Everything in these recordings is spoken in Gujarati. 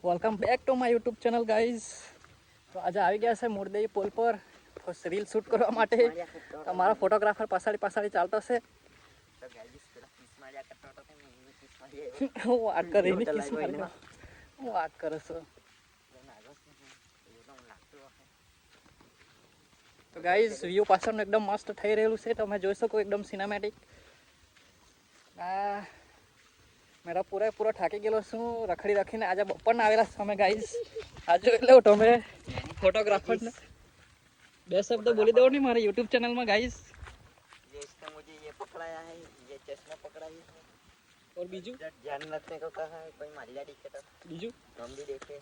Welcome back to my YouTube channel guys. તો આજે આવી ગયા છે મોરદેવી પોલ પર રીલ શૂટ કરવા માટે. મારો ફોટોગ્રાફર પાછાડી ચાલતો છે. હું વાત કરે હું વાત કરે છો. તો ગાઈઝ વ્યૂ પાછળનું એકદમ મસ્ત થઈ રહેલું છે. તમે જોઈ શકો એકદમ સિનેમેટિક. મેં પૂરો થાકી ગયેલો છું રખડી રખીને. આજે બપોરના આવેલા છે અમે ગાઈઝ. આજે એટલે તમે ફોટોગ્રાફરને બે શબ્દ બોલી દો નહીં મારી યુટ્યુબ ચેનલમાં ગાઈઝ. मुझे ये पकड़ाया है, ये चश्मा पकड़ाई है और बीजू ध्यान रखने को कहा है, कोई मारिया दिखे तो બીજું हम भी देखे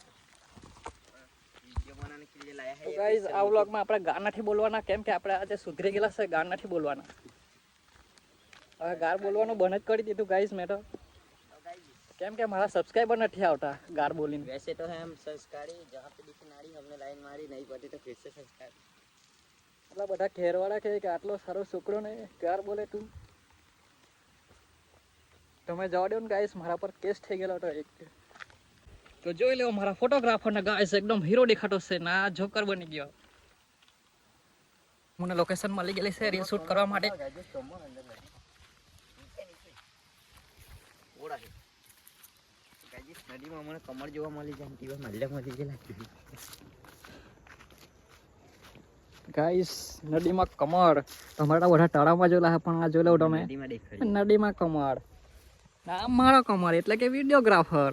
वीडियो बनाने के लिए लाया है। તો ગાઈઝ આ વ્લોગમાં આપણે ગાર નથી બોલવાના, કેમ કે આપણે આજે સુધરી ગયેલા છે. ગાર નથી બોલવાના. હવે ગાર બોલવાનું બંધ જ કરી દીધું ગાઈઝ મેં તો, કેમ કે મારા સબસ્ક્રાઈબર નથી આવતા ગાર બોલીને. वैसे तो है हम संस्कारी, जहाँ पे दिखी नारी हमने लाइन मारी, नहीं पड़ी तो फिर से संस्कार. એટલા બધા ઘેરવાળા કહે કે આટલો સારો છોકરો ને ગાર બોલે તું. તમે જવા દો ને ગાઈસ, મારા પર કેસ થઈ ગયેલો હતો એક. તો જોઈ લેવો મારા ફોટોગ્રાફર ને ગાઈસ, એકદમ હીરો દેખાતો છે ના જોકર બની ગયો. મને લોકેશન મળી ગયેલી છે રીલ શૂટ કરવા માટે. નદીમાં મને કમર જોવા મળી જાય, માલ્યા મળી ગયેલા ગાઈસ. નદીમાં કમળ તમારા બધા તળાવમાં જોયેલા પણ આ જોઈ લો તમે નદીમાં કમળ. ના મારો કમળ એટલે કે વિડીયોગ્રાફર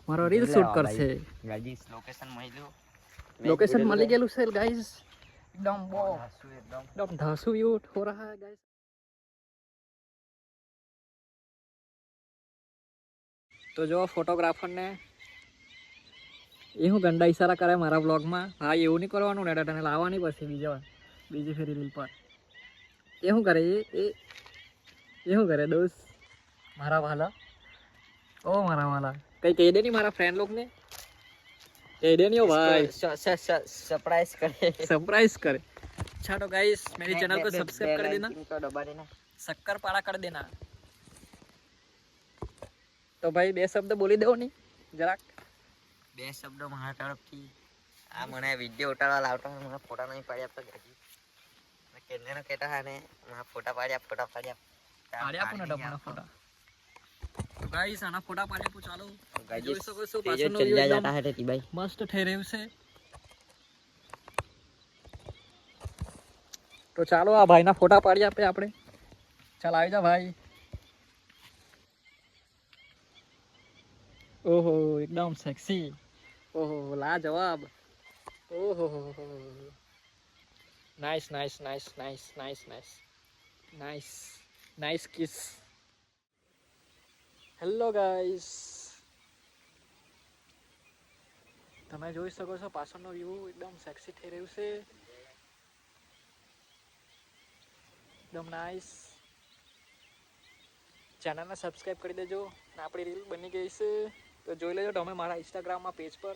મારો રીલ શૂટ કરશે. લોકેશન મળી ગયેલું છે ગાઈસ. एकदम धांसू व्यू हो रहा है गाइस. तो जो फोटोग्राफर ने એવું ગંડા ઈશારા કરે મારા બ્લોગમાં. હા એવું નહીં કરવાનું ને, તને લાવવાની પડશે બીજી ફેરી રીલ પર. એ શું કરે એ શું કરે દોસ્ત મારા વાલા. ઓ મારા વાલા કઈ કહી દે નહીં મારા ફ્રેન્ડ લોગને. કહી દે નહીં ઓ ભાઈ. सरप्राइज करे. अच्छा तो गाइस मेरी चैनल को सब्सक्राइब कर देना, शक्करपारा कर देना. तो भाई બે શબ્દ બોલી દેવો નહીં જરાક. બે શબ્દો મારા તરફથી. આ મને વિડીયો ઉતારવા લાવતો હોય, મને ફોટા નહીં પાડી આપતો ગાજી. મેં કેનેનો કહેતા હા ને મારા ફોટા પાડી આપો ને તમારા ફોટા. તો ગાઈસ આના ફોટા પાડી આપો. ચાલો જોઈ શકો છો ये પાછળનો चल વ્યૂ जाता है टेटी भाई. મસ્ત થઈ રહ્યું છે. તો ચાલો આ ભાઈના ફોટા પાડી આપે આપણે. ચાલ આવી જા ભાઈ. ઓહો એકદમ સેક્સી. ઓહો લાજવાબ. ઓહો nice nice nice nice nice nice nice nice kiss. Hello guys, તમે જોઈ શકો છો પાછળનો વ્યૂ એકદમ સેક્સી થઈ રહ્યું છે. એકદમ નાઇસ. ચેનલને સબસ્ક્રાઈબ કરી દેજો. આપણી રીલ બની ગઈ છે તો જોઈ લેજો તમે મારા ઇન્સ્ટાગ્રામમાં પેજ પર.